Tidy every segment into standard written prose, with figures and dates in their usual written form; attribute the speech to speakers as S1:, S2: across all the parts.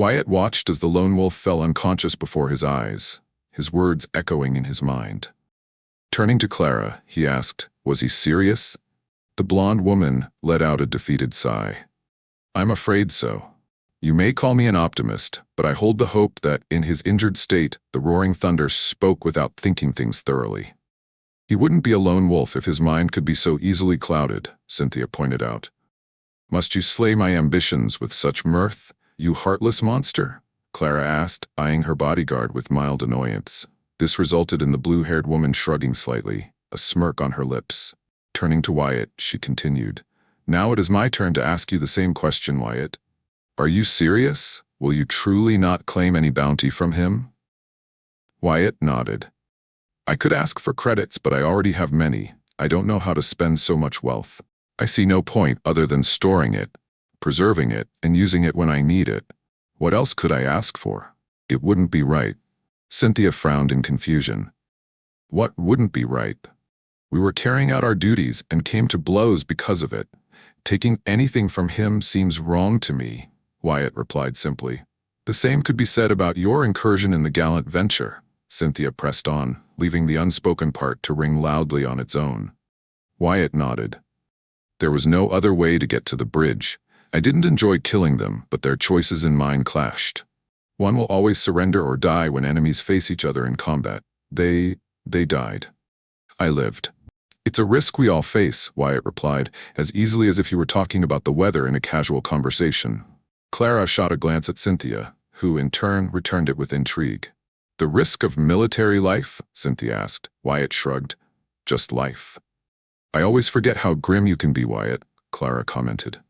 S1: Wyatt watched as the lone wolf fell unconscious before his eyes, his words echoing in his mind. Turning to Clara, he asked, "Was he serious?" The blonde woman let out a defeated sigh. "I'm afraid so. You may call me an optimist, but I hold the hope that, in his injured state, the roaring thunder spoke without thinking things thoroughly." "He wouldn't be a lone wolf if his mind could be so easily clouded," Cynthia pointed out. "Must you slay my ambitions with such mirth, you heartless monster?" Clara asked, eyeing her bodyguard with mild annoyance. This resulted in the blue-haired woman shrugging slightly, a smirk on her lips. Turning to Wyatt, she continued, "Now it is my turn to ask you the same question, Wyatt. Are you serious? Will you truly not claim any bounty from him?" Wyatt nodded. "I could ask for credits, but I already have many. I don't know how to spend so much wealth. I see no point other than storing it, preserving it, and using it when I need it. What else could I ask for? It wouldn't be right." Cynthia frowned in confusion. "What wouldn't be right?" "We were carrying out our duties and came to blows because of it. Taking anything from him seems wrong to me," Wyatt replied simply. "The same could be said about your incursion in the gallant venture," Cynthia pressed on, leaving the unspoken part to ring loudly on its own. Wyatt nodded. "There was no other way to get to the bridge. I didn't enjoy killing them, but their choices and mine clashed. One will always surrender or die when enemies face each other in combat. They died. I lived." "It's a risk we all face," Wyatt replied, as easily as if he were talking about the weather in a casual conversation. Clara shot a glance at Cynthia, who in turn returned it with intrigue. "The risk of military life?" Cynthia asked. Wyatt shrugged. "Just life." "I always forget how grim you can be, Wyatt," Clara commented.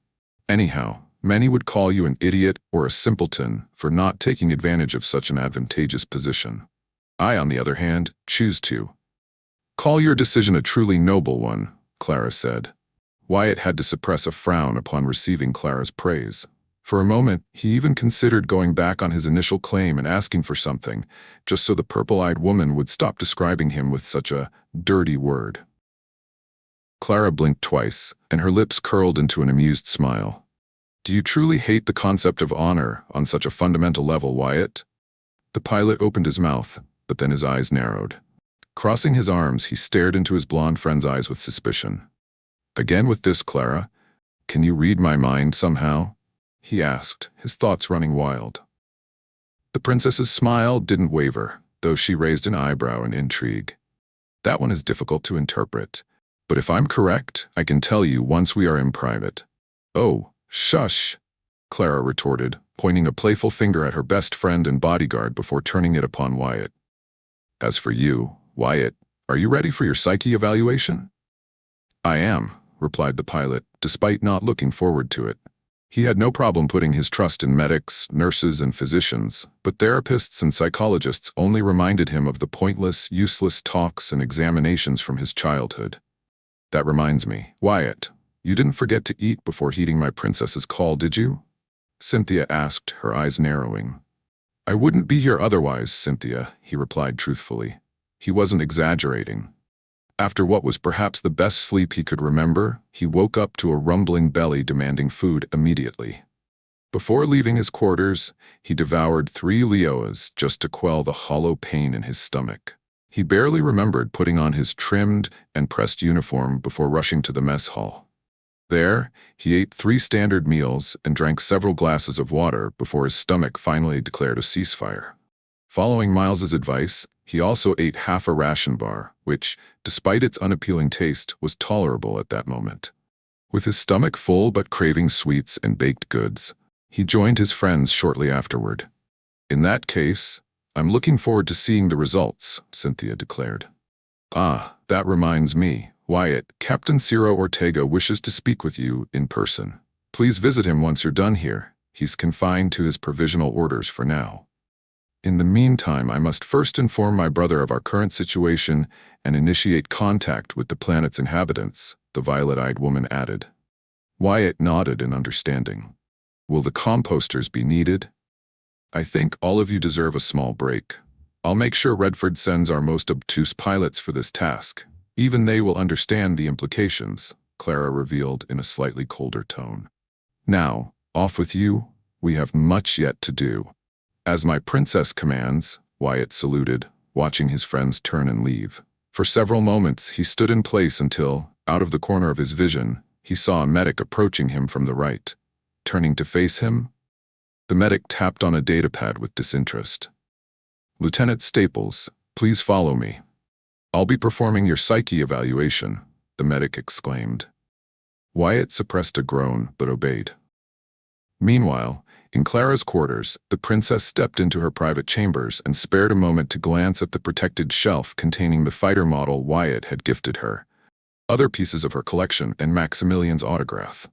S1: "Anyhow, many would call you an idiot or a simpleton for not taking advantage of such an advantageous position. I, on the other hand, choose to." "Call your decision a truly noble one," Clara said. Wyatt had to suppress a frown upon receiving Clara's praise. For a moment, he even considered going back on his initial claim and asking for something, just so the purple-eyed woman would stop describing him with such a dirty word. Clara blinked twice, and her lips curled into an amused smile. "Do you truly hate the concept of honor on such a fundamental level, Wyatt?" The pilot opened his mouth, but then his eyes narrowed. Crossing his arms, he stared into his blonde friend's eyes with suspicion. "Again with this, Clara? Can you read my mind somehow?" he asked, his thoughts running wild. The princess's smile didn't waver, though she raised an eyebrow in intrigue. "That one is difficult to interpret. But if I'm correct, I can tell you once we are in private." "Oh, shush," Clara retorted, pointing a playful finger at her best friend and bodyguard before turning it upon Wyatt. "As for you, Wyatt, are you ready for your psyche evaluation?" "I am," replied the pilot, despite not looking forward to it. He had no problem putting his trust in medics, nurses, and physicians, but therapists and psychologists only reminded him of the pointless, useless talks and examinations from his childhood. "That reminds me, Wyatt, you didn't forget to eat before heeding my princess's call, did you?" Cynthia asked, her eyes narrowing. "I wouldn't be here otherwise, Cynthia," he replied truthfully. He wasn't exaggerating. After what was perhaps the best sleep he could remember, he woke up to a rumbling belly demanding food immediately. Before leaving his quarters, he devoured 3 leoas just to quell the hollow pain in his stomach. He barely remembered putting on his trimmed and pressed uniform before rushing to the mess hall. There, he ate 3 standard meals and drank several glasses of water before his stomach finally declared a ceasefire. Following Miles's advice, he also ate half a ration bar, which, despite its unappealing taste, was tolerable at that moment. With his stomach full but craving sweets and baked goods, he joined his friends shortly afterward. "In that case, I'm looking forward to seeing the results," Cynthia declared. "Ah, that reminds me, Wyatt, Captain Ciro Ortega wishes to speak with you in person. Please visit him once you're done here. He's confined to his provisional orders for now. In the meantime, I must first inform my brother of our current situation and initiate contact with the planet's inhabitants," the violet-eyed woman added. Wyatt nodded in understanding. "Will the composters be needed?" "I think all of you deserve a small break. I'll make sure Redford sends our most obtuse pilots for this task. Even they will understand the implications," Clara revealed in a slightly colder tone. "Now, off with you, We have much yet to do." "As my princess commands," Wyatt saluted, watching his friends turn and leave. For several moments he stood in place until, out of the corner of his vision, he saw a medic approaching him from the right. Turning to face him, the medic tapped on a datapad with disinterest. "Lieutenant Staples, please follow me. I'll be performing your psyche evaluation," the medic exclaimed. Wyatt suppressed a groan but obeyed. Meanwhile, in Clara's quarters, the princess stepped into her private chambers and spared a moment to glance at the protected shelf containing the fighter model Wyatt had gifted her, other pieces of her collection, and Maximilian's autograph.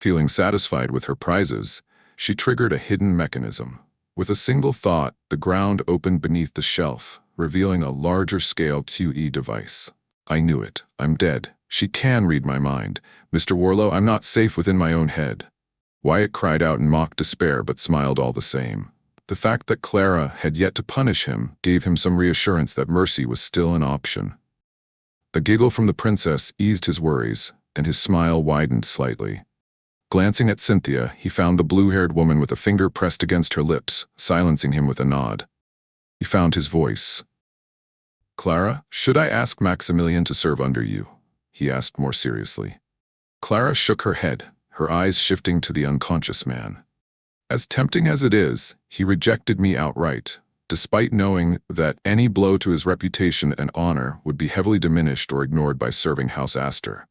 S1: Feeling satisfied with her prizes, she triggered a hidden mechanism. With a single thought, the ground opened beneath the shelf, revealing a larger-scale QE device. "I knew it. I'm dead. She can read my mind. Mr. Warlow, I'm not safe within my own head." Wyatt cried out in mock despair but smiled all the same. The fact that Clara had yet to punish him gave him some reassurance that mercy was still an option. A giggle from the princess eased his worries, and his smile widened slightly. Glancing at Cynthia, he found the blue-haired woman with a finger pressed against her lips, silencing him with a nod. He found his voice. "Clara, should I ask Maximilian to serve under you?" he asked more seriously. Clara shook her head, her eyes shifting to the unconscious man. "As tempting as it is, he rejected me outright, despite knowing that any blow to his reputation and honor would be heavily diminished or ignored by serving House Astor.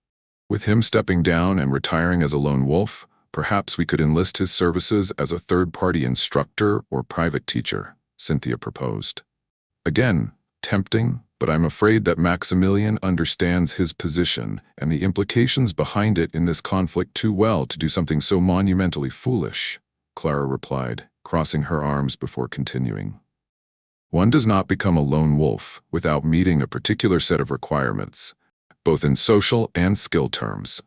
S1: With him stepping down and retiring as a lone wolf, perhaps we could enlist his services as a third-party instructor or private teacher," Cynthia proposed. "Again, tempting, but I'm afraid that Maximilian understands his position and the implications behind it in this conflict too well to do something so monumentally foolish," Clara replied, crossing her arms before continuing. "One does not become a lone wolf without meeting a particular set of requirements, both in social and skill terms.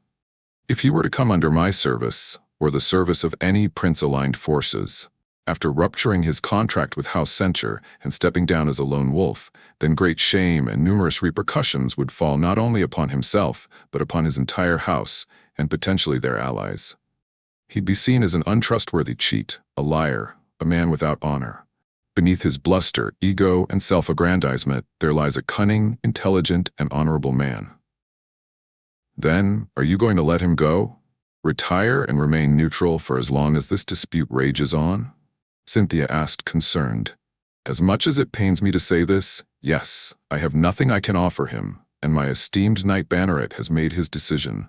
S1: If he were to come under my service, or the service of any prince-aligned forces, after rupturing his contract with House Censure and stepping down as a lone wolf, then great shame and numerous repercussions would fall not only upon himself, but upon his entire house, and potentially their allies. He'd be seen as an untrustworthy cheat, a liar, a man without honor. Beneath his bluster, ego, and self-aggrandizement, there lies a cunning, intelligent, and honorable man." "Then, are you going to let him go? Retire and remain neutral for as long as this dispute rages on?" Cynthia asked, concerned. "As much as it pains me to say this, yes, I have nothing I can offer him, and my esteemed Knight Banneret has made his decision.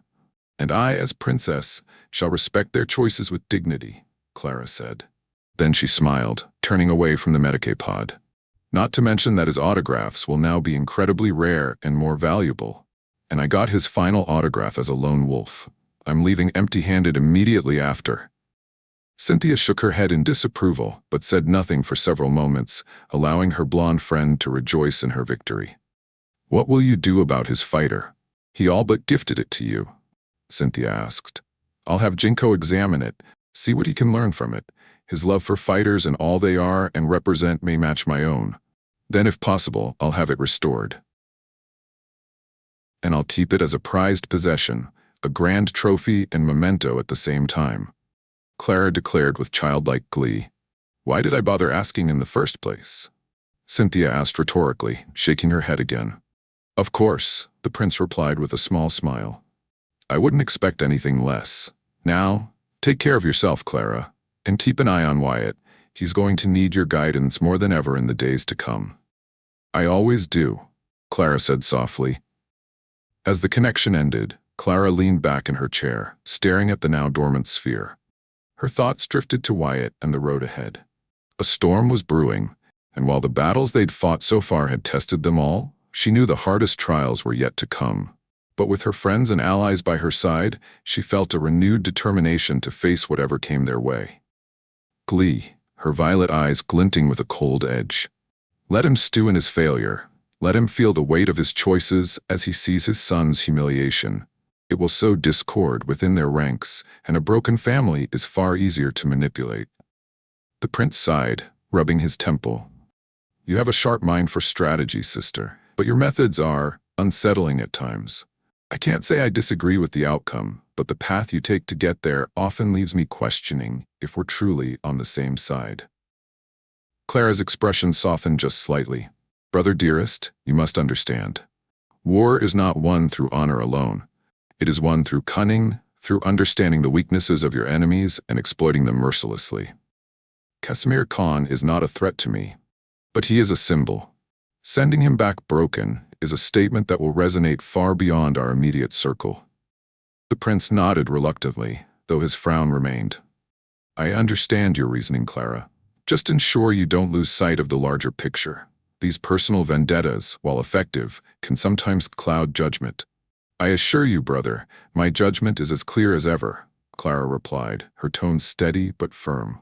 S1: And I, as princess, shall respect their choices with dignity," Clara said. Then she smiled, turning away from the Medicapod. "Not to mention that his autographs will now be incredibly rare and more valuable. And I got his final autograph as a lone wolf. I'm leaving empty-handed immediately after." Cynthia shook her head in disapproval, but said nothing for several moments, allowing her blonde friend to rejoice in her victory. "What will you do about his fighter? He all but gifted it to you," Cynthia asked. "I'll have Jinko examine it, see what he can learn from it. His love for fighters and all they are and represent may match my own. Then, if possible, I'll have it restored. And I'll keep it as a prized possession, a grand trophy and memento at the same time," Clara declared with childlike glee. "Why did I bother asking in the first place?" Cynthia asked rhetorically, shaking her head again. "Of course," the prince replied with a small smile. "I wouldn't expect anything less. Now, take care of yourself, Clara, and keep an eye on Wyatt. He's going to need your guidance more than ever in the days to come." "I always do," Clara said softly. As the connection ended, Clara leaned back in her chair, staring at the now dormant sphere. Her thoughts drifted to Wyatt and the road ahead. A storm was brewing, and while the battles they'd fought so far had tested them all, she knew the hardest trials were yet to come. But with her friends and allies by her side, she felt a renewed determination to face whatever came their way. Glee, her violet eyes glinting with a cold edge. Let him stew in his failure. Let him feel the weight of his choices as he sees his son's humiliation. It will sow discord within their ranks, and a broken family is far easier to manipulate. The prince sighed, rubbing his temple. "You have a sharp mind for strategy, sister, but your methods are unsettling at times. I can't say I disagree with the outcome, but the path you take to get there often leaves me questioning if we're truly on the same side. Clara's expression softened just slightly. Brother dearest, you must understand. War is not won through honor alone. It is won through cunning, through understanding the weaknesses of your enemies and exploiting them mercilessly. Casimir Khan is not a threat to me, but he is a symbol. Sending him back broken is a statement that will resonate far beyond our immediate circle. The prince nodded reluctantly, though his frown remained. I understand your reasoning, Clara. Just ensure you don't lose sight of the larger picture. These personal vendettas, while effective, can sometimes cloud judgment. I assure you, brother, my judgment is as clear as ever, Clara replied, her tone steady but firm.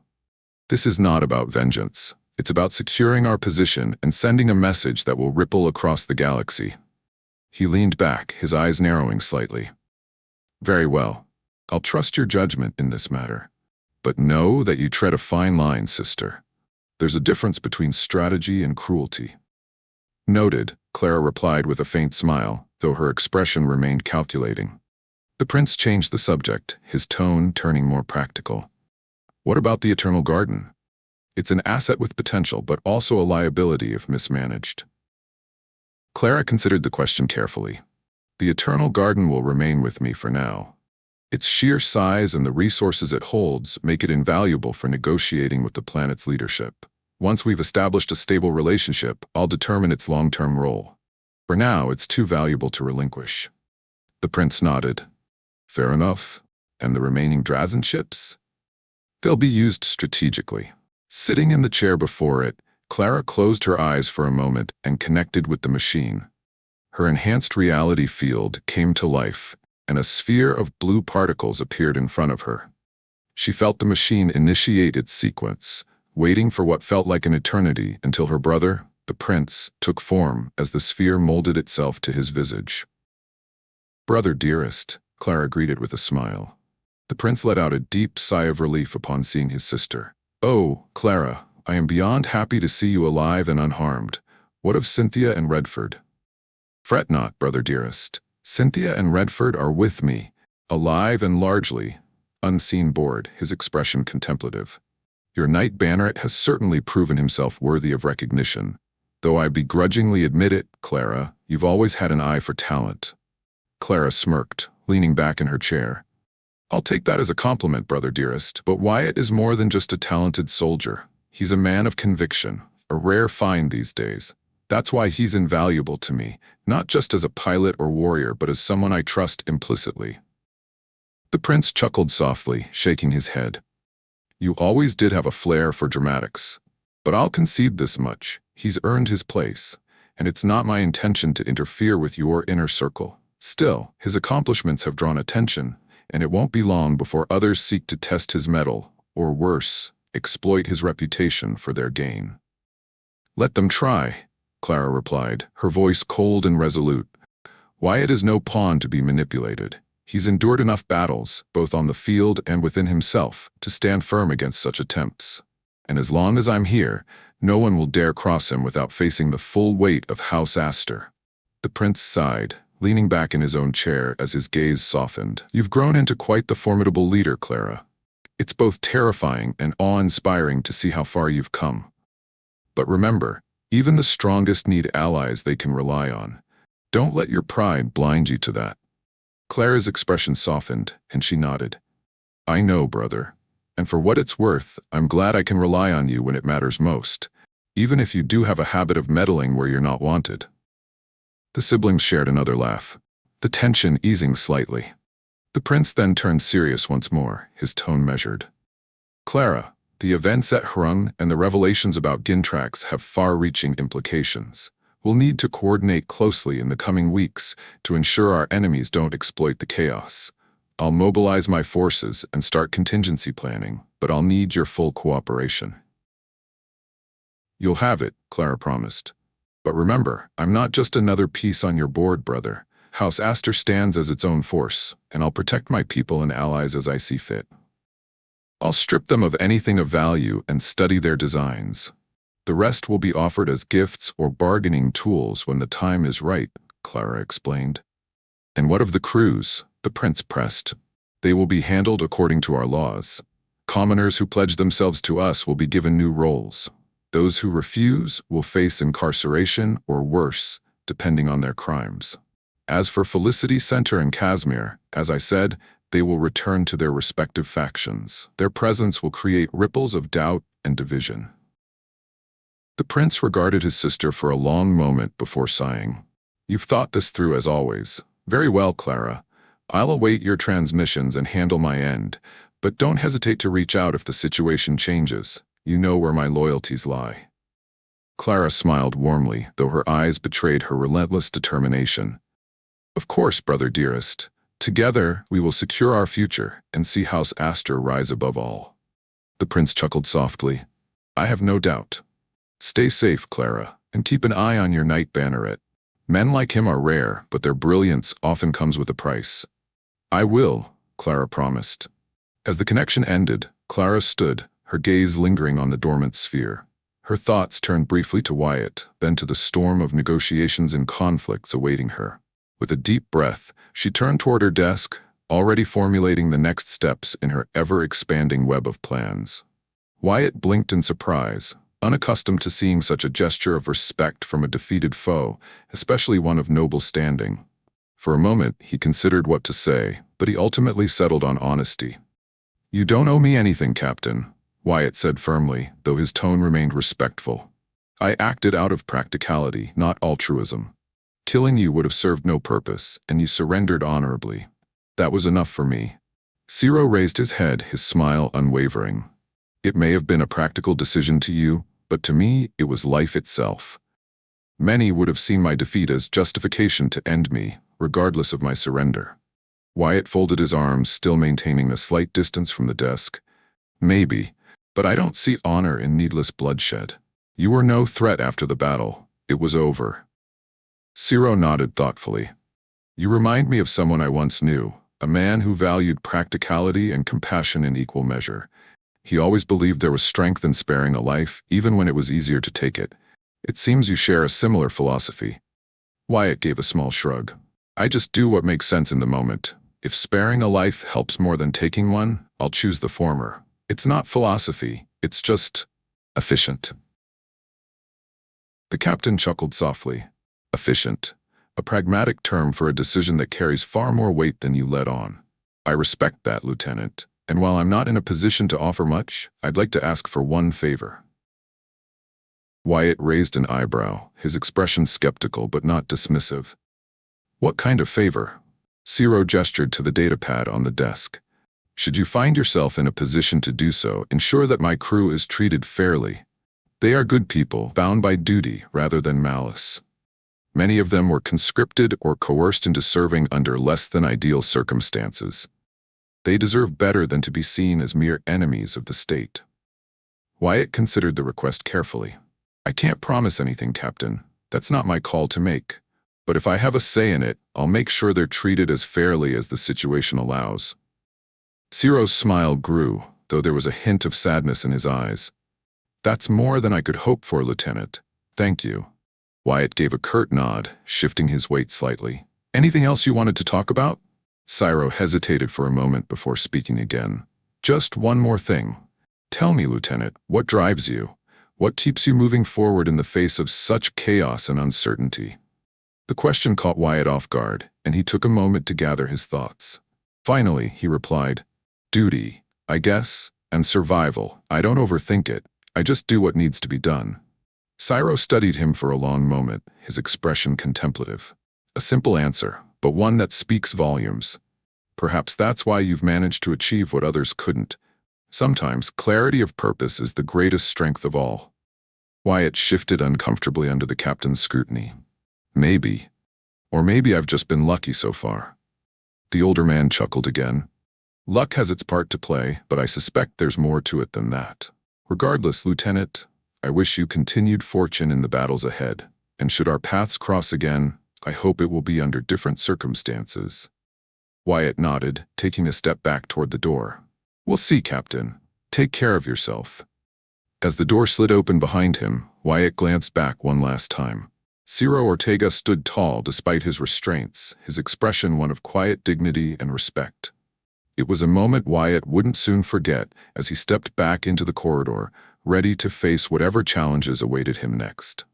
S1: This is not about vengeance. It's about securing our position and sending a message that will ripple across the galaxy. He leaned back, his eyes narrowing slightly. Very well. I'll trust your judgment in this matter. But know that you tread a fine line, sister. There's a difference between strategy and cruelty. Noted, Clara replied with a faint smile, though her expression remained calculating. The prince changed the subject, his tone turning more practical. What about the Eternal Garden? It's an asset with potential, but also a liability if mismanaged. Clara considered the question carefully. The Eternal Garden will remain with me for now. Its sheer size and the resources it holds make it invaluable for negotiating with the planet's leadership. Once we've established a stable relationship, I'll determine its long-term role. For now, it's too valuable to relinquish. The prince nodded. Fair enough. And the remaining Drazen ships? They'll be used strategically. Sitting in the chair before it, Clara closed her eyes for a moment and connected with the machine. Her enhanced reality field came to life, and a sphere of blue particles appeared in front of her. She felt the machine initiate its sequence, waiting for what felt like an eternity until her brother, the prince, took form as the sphere molded itself to his visage. Brother dearest, Clara greeted with a smile. The prince let out a deep sigh of relief upon seeing his sister. Oh, Clara, I am beyond happy to see you alive and unharmed. What of Cynthia and Redford? Fret not, brother dearest. Cynthia and Redford are with me, alive and largely unseen board, his expression contemplative. Your knight banneret has certainly proven himself worthy of recognition. Though I begrudgingly admit it, Clara, you've always had an eye for talent. Clara smirked, leaning back in her chair. I'll take that as a compliment, brother dearest, but Wyatt is more than just a talented soldier. He's a man of conviction, a rare find these days. That's why he's invaluable to me, not just as a pilot or warrior, but as someone I trust implicitly. The prince chuckled softly, shaking his head. You always did have a flair for dramatics. But I'll concede this much. He's earned his place, and it's not my intention to interfere with your inner circle. Still, his accomplishments have drawn attention, and it won't be long before others seek to test his mettle, or worse, exploit his reputation for their gain. Let them try, Clara replied, her voice cold and resolute. Wyatt is no pawn to be manipulated. He's endured enough battles, both on the field and within himself, to stand firm against such attempts. And as long as I'm here, no one will dare cross him without facing the full weight of House Astor. The prince sighed, leaning back in his own chair as his gaze softened. You've grown into quite the formidable leader, Clara. It's both terrifying and awe-inspiring to see how far you've come. But remember, even the strongest need allies they can rely on. Don't let your pride blind you to that. Clara's expression softened, and she nodded. I know, brother. And for what it's worth, I'm glad I can rely on you when it matters most, even if you do have a habit of meddling where you're not wanted. The siblings shared another laugh, the tension easing slightly. The prince then turned serious once more, his tone measured. Clara, the events at Hrung and the revelations about Gintrax have far-reaching implications. We'll need to coordinate closely in the coming weeks to ensure our enemies don't exploit the chaos. I'll mobilize my forces and start contingency planning, but I'll need your full cooperation. You'll have it, Clara promised. But remember, I'm not just another piece on your board, brother. House Astor stands as its own force, and I'll protect my people and allies as I see fit. I'll strip them of anything of value and study their designs. The rest will be offered as gifts or bargaining tools when the time is right, Clara explained. And what of the crews? The prince pressed. They will be handled according to our laws. Commoners who pledge themselves to us will be given new roles. Those who refuse will face incarceration or worse, depending on their crimes. As for Felicity Center and Casimir, as I said, they will return to their respective factions. Their presence will create ripples of doubt and division. The prince regarded his sister for a long moment before sighing. You've thought this through as always. Very well, Clara. I'll await your transmissions and handle my end, but don't hesitate to reach out if the situation changes. You know where my loyalties lie. Clara smiled warmly, though her eyes betrayed her relentless determination. Of course, brother dearest. Together, we will secure our future and see House Astor rise above all. The prince chuckled softly. I have no doubt. Stay safe, Clara, and keep an eye on your knight Banneret. Men like him are rare, but their brilliance often comes with a price. I will, Clara promised. As the connection ended, Clara stood, her gaze lingering on the dormant sphere. Her thoughts turned briefly to Wyatt, then to the storm of negotiations and conflicts awaiting her. With a deep breath, she turned toward her desk, already formulating the next steps in her ever-expanding web of plans. Wyatt blinked in surprise, unaccustomed to seeing such a gesture of respect from a defeated foe, especially one of noble standing. For a moment, he considered what to say, but he ultimately settled on honesty. You don't owe me anything, Captain, Wyatt said firmly, though his tone remained respectful. I acted out of practicality, not altruism. Killing you would have served no purpose, and you surrendered honorably. That was enough for me. Ciro raised his head, his smile unwavering. It may have been a practical decision to you, but to me it was life itself. Many would have seen my defeat as justification to end me, regardless of my surrender. Wyatt folded his arms, still maintaining a slight distance from the desk. Maybe, but I don't see honor in needless bloodshed. You were no threat after the battle. It was over. Ciro nodded thoughtfully. You remind me of someone I once knew, a man who valued practicality and compassion in equal measure. He always believed there was strength in sparing a life, even when it was easier to take it. It seems you share a similar philosophy. Wyatt gave a small shrug. I just do what makes sense in the moment. If sparing a life helps more than taking one, I'll choose the former. It's not philosophy, it's just efficient. The captain chuckled softly. Efficient, a pragmatic term for a decision that carries far more weight than you let on. I respect that, Lieutenant, and while I'm not in a position to offer much, I'd like to ask for one favor. Wyatt raised an eyebrow, his expression skeptical but not dismissive. What kind of favor? Ciro gestured to the datapad on the desk. Should you find yourself in a position to do so, ensure that my crew is treated fairly. They are good people, bound by duty rather than malice. Many of them were conscripted or coerced into serving under less than ideal circumstances. They deserve better than to be seen as mere enemies of the state. Wyatt considered the request carefully. I can't promise anything, Captain. That's not my call to make. But if I have a say in it, I'll make sure they're treated as fairly as the situation allows. Ciro's smile grew, though there was a hint of sadness in his eyes. That's more than I could hope for, Lieutenant. Thank you. Wyatt gave a curt nod, shifting his weight slightly. Anything else you wanted to talk about? Ciro hesitated for a moment before speaking again. Just one more thing. Tell me, Lieutenant, what drives you? What keeps you moving forward in the face of such chaos and uncertainty? The question caught Wyatt off guard, and he took a moment to gather his thoughts. Finally, he replied, Duty, I guess, and survival. I don't overthink it. I just do what needs to be done. Ciro studied him for a long moment, his expression contemplative. A simple answer, but one that speaks volumes. Perhaps that's why you've managed to achieve what others couldn't. Sometimes clarity of purpose is the greatest strength of all. Wyatt shifted uncomfortably under the captain's scrutiny. Maybe. Or maybe I've just been lucky so far. The older man chuckled again. Luck has its part to play, but I suspect there's more to it than that. Regardless, Lieutenant, I wish you continued fortune in the battles ahead, and should our paths cross again, I hope it will be under different circumstances. Wyatt nodded, taking a step back toward the door. We'll see, Captain. Take care of yourself. As the door slid open behind him, Wyatt glanced back one last time. Ciro Ortega stood tall despite his restraints, his expression one of quiet dignity and respect. It was a moment Wyatt wouldn't soon forget as he stepped back into the corridor, ready to face whatever challenges awaited him next.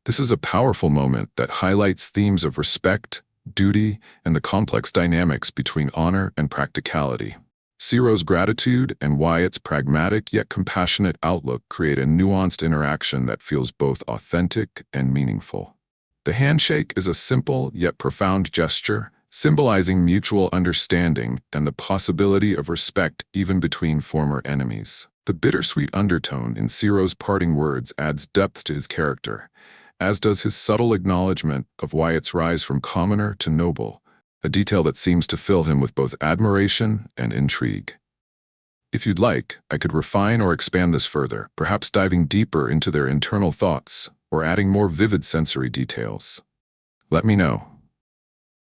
S1: This is a powerful moment that highlights themes of respect, duty, and the complex dynamics between honor and practicality. Ciro's gratitude and Wyatt's pragmatic yet compassionate outlook create a nuanced interaction that feels both authentic and meaningful. The handshake is a simple yet profound gesture, symbolizing mutual understanding and the possibility of respect even between former enemies. The bittersweet undertone in Ciro's parting words adds depth to his character, as does his subtle acknowledgement of Wyatt's rise from commoner to noble, a detail that seems to fill him with both admiration and intrigue. If you'd like, I could refine or expand this further, perhaps diving deeper into their internal thoughts or adding more vivid sensory details. Let me know.